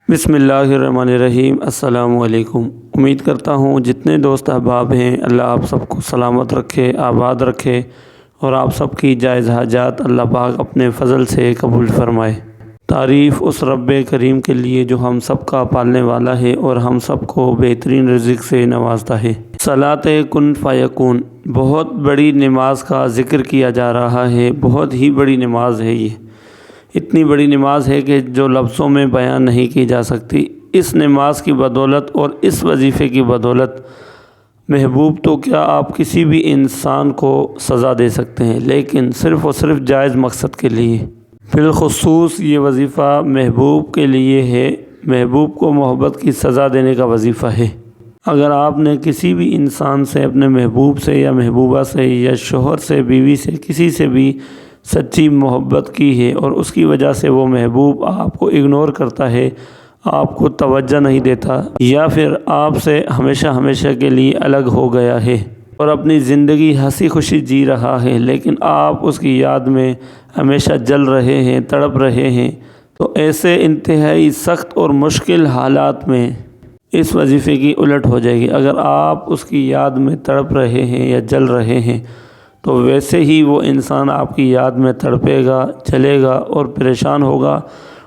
بسم اللہ الرحمن الرحیم۔ السلام علیکم۔ امید کرتا ہوں جتنے دوست احباب ہیں اللہ آپ سب کو سلامت رکھے، آباد رکھے اور آپ سب کی جائز حاجات اللہ پاک اپنے فضل سے قبول فرمائے۔ تعریف اس رب کریم کے لیے جو ہم سب کا پالنے والا ہے اور ہم سب کو بہترین رزق سے نوازتا ہے۔ صلاۃ کن فیکون، بہت بڑی نماز کا ذکر کیا جا رہا ہے۔ بہت ہی بڑی نماز ہے یہ، اتنی بڑی نماز ہے کہ جو لفظوں میں بیان نہیں کی جا سکتی۔ اس نماز کی بدولت اور اس وظیفے کی بدولت محبوب تو کیا آپ کسی بھی انسان کو سزا دے سکتے ہیں، لیکن صرف اور صرف جائز مقصد کے لیے۔ بالخصوص یہ وظیفہ محبوب کے لیے ہے، محبوب کو محبت کی سزا دینے کا وظیفہ ہے۔ اگر آپ نے کسی بھی انسان سے، اپنے محبوب سے یا محبوبہ سے یا شوہر سے، بیوی سے، کسی سے بھی سچی محبت کی ہے اور اس کی وجہ سے وہ محبوب آپ کو اگنور کرتا ہے، آپ کو توجہ نہیں دیتا، یا پھر آپ سے ہمیشہ ہمیشہ کے لیے الگ ہو گیا ہے اور اپنی زندگی ہنسی خوشی جی رہا ہے، لیکن آپ اس کی یاد میں ہمیشہ جل رہے ہیں، تڑپ رہے ہیں، تو ایسے انتہائی سخت اور مشکل حالات میں اس وظیفے کی الٹ ہو جائے گی۔ اگر آپ اس کی یاد میں تڑپ رہے ہیں یا جل رہے ہیں تو ویسے ہی وہ انسان آپ کی یاد میں تڑپے گا، جلے گا اور پریشان ہوگا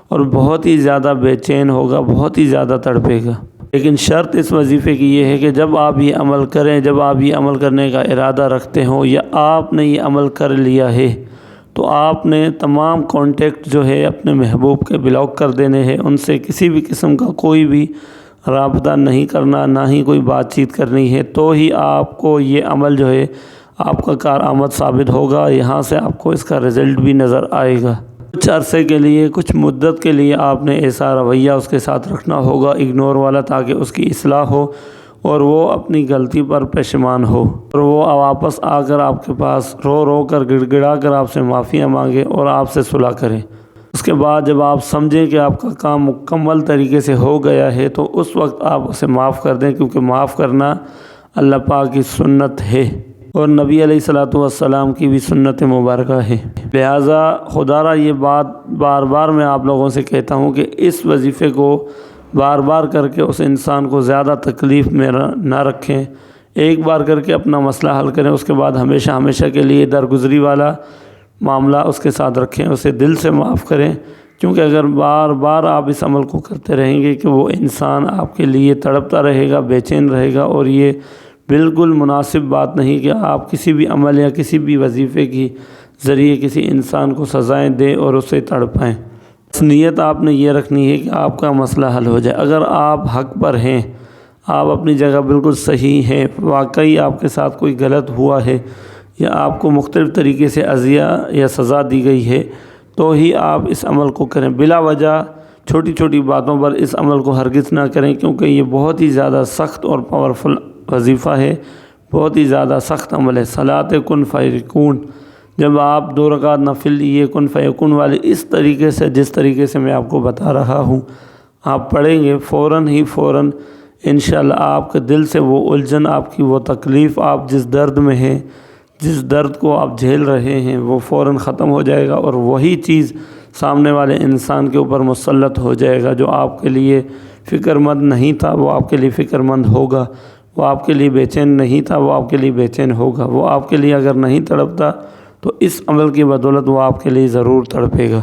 اور بہت ہی زیادہ بے چین ہوگا، بہت ہی زیادہ تڑپے گا۔ لیکن شرط اس وظیفے کی یہ ہے کہ جب آپ یہ عمل کریں، جب آپ یہ عمل کرنے کا ارادہ رکھتے ہوں یا آپ نے یہ عمل کر لیا ہے، تو آپ نے تمام کانٹیکٹ جو ہے اپنے محبوب کے بلاک کر دینے ہیں، ان سے کسی بھی قسم کا کوئی بھی رابطہ نہیں کرنا، نہ ہی کوئی بات چیت کرنی ہے، تو ہی آپ کو یہ عمل جو ہے آپ کا کارآمد ثابت ہوگا۔ یہاں سے آپ کو اس کا رزلٹ بھی نظر آئے گا۔ کچھ عرصے کے لیے، کچھ مدت کے لیے آپ نے ایسا رویہ اس کے ساتھ رکھنا ہوگا، اگنور والا، تاکہ اس کی اصلاح ہو اور وہ اپنی غلطی پر پشیمان ہو اور وہ واپس آ کر آپ کے پاس رو رو کر، گڑ گڑا کر آپ سے معافیاں مانگے اور آپ سے صلح کرے۔ اس کے بعد جب آپ سمجھیں کہ آپ کا کام مکمل طریقے سے ہو گیا ہے تو اس وقت آپ اسے معاف کر دیں، کیونکہ معاف کرنا اللہ پاک کی سنت ہے اور نبی علیہ الصلوۃ والسلام کی بھی سنت مبارکہ ہے۔ لہٰذا خدا را یہ بات بار بار میں آپ لوگوں سے کہتا ہوں کہ اس وظیفے کو بار بار کر کے اس انسان کو زیادہ تکلیف میں نہ رکھیں۔ ایک بار کر کے اپنا مسئلہ حل کریں، اس کے بعد ہمیشہ ہمیشہ کے لیے درگزری والا معاملہ اس کے ساتھ رکھیں، اسے دل سے معاف کریں، کیونکہ اگر بار بار آپ اس عمل کو کرتے رہیں گے کہ وہ انسان آپ کے لیے تڑپتا رہے گا، بے چین رہے گا، اور یہ بالکل مناسب بات نہیں کہ آپ کسی بھی عمل یا کسی بھی وظیفے کی ذریعے کسی انسان کو سزائیں دیں اور اسے تڑپائیں۔ نیت آپ نے یہ رکھنی ہے کہ آپ کا مسئلہ حل ہو جائے۔ اگر آپ حق پر ہیں، آپ اپنی جگہ بالکل صحیح ہیں، واقعی آپ کے ساتھ کوئی غلط ہوا ہے یا آپ کو مختلف طریقے سے اذیت یا سزا دی گئی ہے، تو ہی آپ اس عمل کو کریں۔ بلا وجہ چھوٹی چھوٹی باتوں پر اس عمل کو ہرگز نہ کریں، کیونکہ یہ بہت ہی زیادہ سخت اور پاورفل وظیفہ ہے، بہت ہی زیادہ سخت عمل ہے۔ صلاۃ کن فیکون، جب آپ 2 رکعت نفل یہ کن فیکون والے اس طریقے سے، جس طریقے سے میں آپ کو بتا رہا ہوں، آپ پڑھیں گے، فوراً انشاءاللہ آپ کے دل سے وہ الجھن، آپ کی وہ تکلیف، آپ جس درد میں ہیں، جس درد کو آپ جھیل رہے ہیں، وہ فوراً ختم ہو جائے گا اور وہی چیز سامنے والے انسان کے اوپر مسلط ہو جائے گا۔ جو آپ کے لیے فکر مند نہیں تھا وہ آپ کے لیے فکر مند ہوگا، وہ آپ کے لیے بے چین نہیں تھا وہ آپ کے لیے بے چین ہوگا، وہ آپ کے لیے اگر نہیں تڑپتا تو اس عمل کی بدولت وہ آپ کے لیے ضرور تڑپے گا۔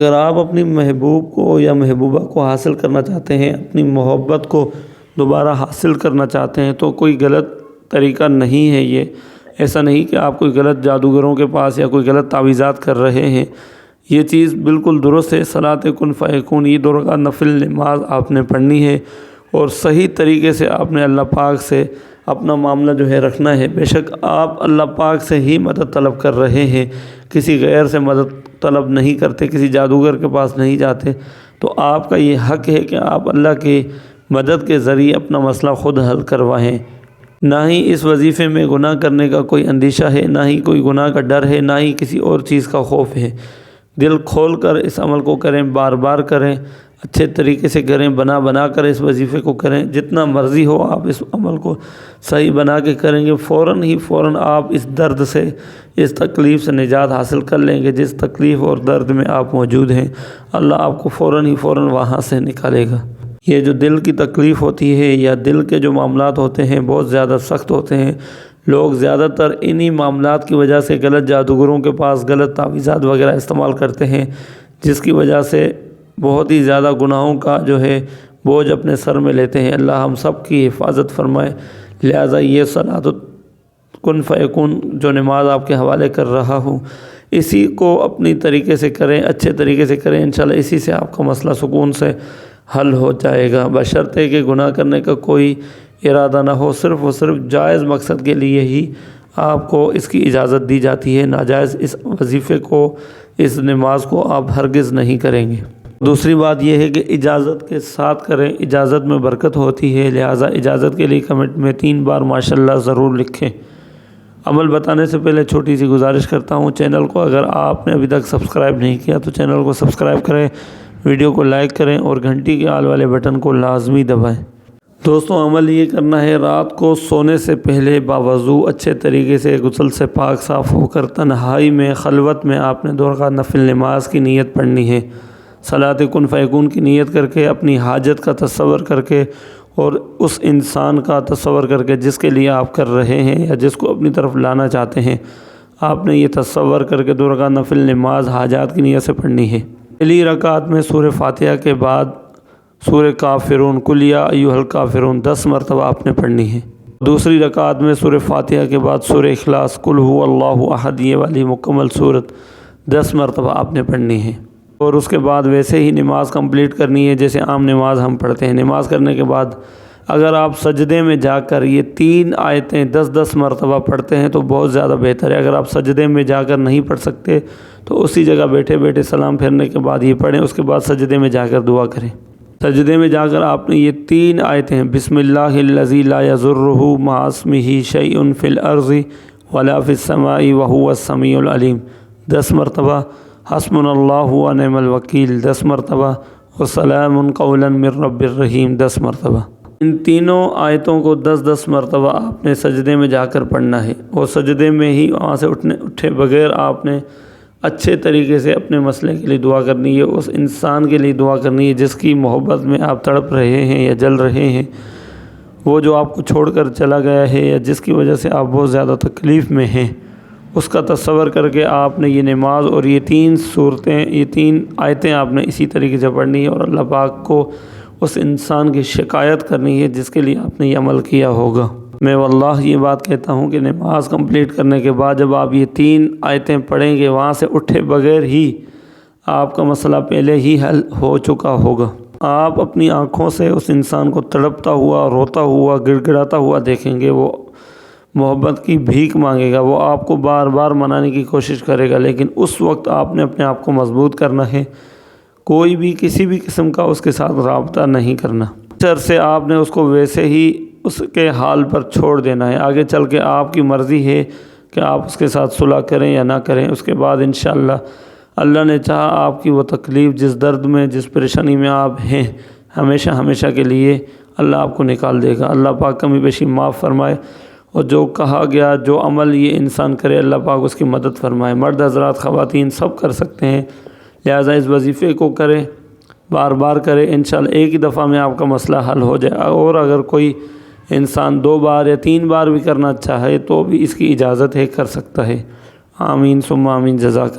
اگر آپ اپنی محبوب کو یا محبوبہ کو حاصل کرنا چاہتے ہیں، اپنی محبت کو دوبارہ حاصل کرنا چاہتے ہیں، تو کوئی غلط طریقہ نہیں ہے یہ۔ ایسا نہیں کہ آپ کوئی غلط جادوگروں کے پاس یا کوئی غلط تعویذات کر رہے ہیں، یہ چیز بالکل درست ہے۔ صلاۃ کن فیکون، یہ 2 رکعت نفل نماز آپ نے پڑھنی ہے اور صحیح طریقے سے آپ نے اللہ پاک سے اپنا معاملہ جو ہے رکھنا ہے۔ بے شک آپ اللہ پاک سے ہی مدد طلب کر رہے ہیں، کسی غیر سے مدد طلب نہیں کرتے، کسی جادوگر کے پاس نہیں جاتے، تو آپ کا یہ حق ہے کہ آپ اللہ کی مدد کے ذریعے اپنا مسئلہ خود حل کروائیں۔ نہ ہی اس وظیفے میں گناہ کرنے کا کوئی اندیشہ ہے، نہ ہی کوئی گناہ کا ڈر ہے، نہ ہی کسی اور چیز کا خوف ہے۔ دل کھول کر اس عمل کو کریں، بار بار کریں، اچھے طریقے سے کریں، بنا کر اس وظیفے کو کریں۔ جتنا مرضی ہو آپ اس عمل کو صحیح بنا کے کریں گے، فوراً آپ اس درد سے، اس تکلیف سے نجات حاصل کر لیں گے۔ جس تکلیف اور درد میں آپ موجود ہیں، اللہ آپ کو فوراً وہاں سے نکالے گا۔ یہ جو دل کی تکلیف ہوتی ہے یا دل کے جو معاملات ہوتے ہیں بہت زیادہ سخت ہوتے ہیں، لوگ زیادہ تر انہی معاملات کی وجہ سے غلط جادوگروں کے پاس غلط تعویذات وغیرہ استعمال کرتے ہیں، جس کی وجہ سے بہت ہی زیادہ گناہوں کا جو ہے بوجھ اپنے سر میں لیتے ہیں۔ اللہ ہم سب کی حفاظت فرمائے۔ لہٰذا یہ صلاۃ کن فیکون جو نماز آپ کے حوالے کر رہا ہوں، اسی کو اپنی طریقے سے کریں، اچھے طریقے سے کریں، انشاءاللہ اسی سے آپ کا مسئلہ سکون سے حل ہو جائے گا، بشرطے کہ گناہ کرنے کا کوئی ارادہ نہ ہو، صرف و صرف جائز مقصد کے لیے ہی آپ کو اس کی اجازت دی جاتی ہے۔ ناجائز اس وظیفے کو، اس نماز کو آپ ہرگز نہیں کریں گے۔ دوسری بات یہ ہے کہ اجازت کے ساتھ کریں، اجازت میں برکت ہوتی ہے، لہٰذا اجازت کے لیے کمنٹ میں 3 بار ماشاءاللہ ضرور لکھیں۔ عمل بتانے سے پہلے چھوٹی سی گزارش کرتا ہوں، چینل کو اگر آپ نے ابھی تک سبسکرائب نہیں کیا تو چینل کو سبسکرائب کریں، ویڈیو کو لائک کریں اور گھنٹی کے آل والے بٹن کو لازمی دبائیں۔ دوستوں، عمل یہ کرنا ہے، رات کو سونے سے پہلے باوضو اچھے طریقے سے غسل سے پاک صاف ہو کر تنہائی میں خلوت میں آپ نے 2 رکعت نفل نماز کی نیت پڑھنی ہے۔ صلاۃ کن فیکون کی نیت کر کے، اپنی حاجت کا تصور کر کے اور اس انسان کا تصور کر کے جس کے لیے آپ کر رہے ہیں یا جس کو اپنی طرف لانا چاہتے ہیں، آپ نے یہ تصور کر کے 2 رکعت نفل نماز حاجات کی نیت سے پڑھنی ہے۔ پہلی رکعت میں سورہ فاتحہ کے بعد سورہ کافرون، قل یا ایھا الکافرون 10 مرتبہ آپ نے پڑھنی ہے۔ دوسری رکعت میں سورہ فاتحہ کے بعد سورہ اخلاص، قل ھو اللہ احد، یہ والی مکمل سورت 10 مرتبہ آپ نے پڑھنی ہے، اور اس کے بعد ویسے ہی نماز کمپلیٹ کرنی ہے جیسے عام نماز ہم پڑھتے ہیں۔ نماز کرنے کے بعد اگر آپ سجدے میں جا کر یہ 3 آیتیں 10 مرتبہ پڑھتے ہیں تو بہت زیادہ بہتر ہے۔ اگر آپ سجدے میں جا کر نہیں پڑھ سکتے تو اسی جگہ بیٹھے بیٹھے سلام پھیرنے کے بعد یہ پڑھیں، اس کے بعد سجدے میں جا کر دعا کریں۔ سجدے میں جا کر آپ نے یہ 3 آیتیں، بسم اللہ الذی لا یضرہ مع اسمہ شیء فی الارض ولا فی السماء وہو السمیع العلیم 10 مرتبہ، حسبنا اللہ ونعم الوکیل 10 مرتبہ، وسلام قولا من رب الرحیم 10 مرتبہ۔ ان تینوں آیتوں کو 10 مرتبہ آپ نے سجدے میں جا کر پڑھنا ہے، اور سجدے میں ہی وہاں سے اٹھے بغیر آپ نے اچھے طریقے سے اپنے مسئلے کے لیے دعا کرنی ہے، اس انسان کے لیے دعا کرنی ہے جس کی محبت میں آپ تڑپ رہے ہیں یا جل رہے ہیں، وہ جو آپ کو چھوڑ کر چلا گیا ہے یا جس کی وجہ سے آپ بہت زیادہ تکلیف میں ہیں، اس کا تصور کر کے آپ نے یہ نماز اور یہ 3 صورتیں، یہ 3 آیتیں آپ نے اسی طریقے سے پڑھنی ہے، اور اللہ پاک کو اس انسان کی شکایت کرنی ہے جس کے لیے آپ نے یہ عمل کیا ہوگا۔ میں واللہ یہ بات کہتا ہوں کہ نماز کمپلیٹ کرنے کے بعد جب آپ یہ 3 آیتیں پڑھیں گے، وہاں سے اٹھے بغیر ہی آپ کا مسئلہ پہلے ہی حل ہو چکا ہوگا۔ آپ اپنی آنکھوں سے اس انسان کو تڑپتا ہوا، روتا ہوا، گڑ گڑاتا ہوا دیکھیں گے، وہ محبت کی بھیک مانگے گا، وہ آپ کو بار بار منانے کی کوشش کرے گا، لیکن اس وقت آپ نے اپنے آپ کو مضبوط کرنا ہے، کوئی بھی کسی بھی قسم کا اس کے ساتھ رابطہ نہیں کرنا۔ سر سے آپ نے اس کو ویسے ہی اس کے حال پر چھوڑ دینا ہے، آگے چل کے آپ کی مرضی ہے کہ آپ اس کے ساتھ صلح کریں یا نہ کریں۔ اس کے بعد انشاءاللہ اللہ نے چاہا آپ کی وہ تکلیف، جس درد میں، جس پریشانی میں آپ ہیں، ہمیشہ ہمیشہ کے لیے اللہ آپ کو نکال دے گا۔ اللہ پاک کمی بیشی معاف فرمائے، اور جو کہا گیا، جو عمل یہ انسان کرے، اللہ پاک اس کی مدد فرمائے۔ مرد حضرات، خواتین سب کر سکتے ہیں، لہٰذا اس وظیفے کو کریں، بار بار کریں، انشاءاللہ ایک ہی دفعہ میں آپ کا مسئلہ حل ہو جائے، اور اگر کوئی انسان 2 بار یا 3 بار بھی کرنا چاہے تو بھی اس کی اجازت ہے، کر سکتا ہے۔ آمین ثم آمین، جزاک اللہ۔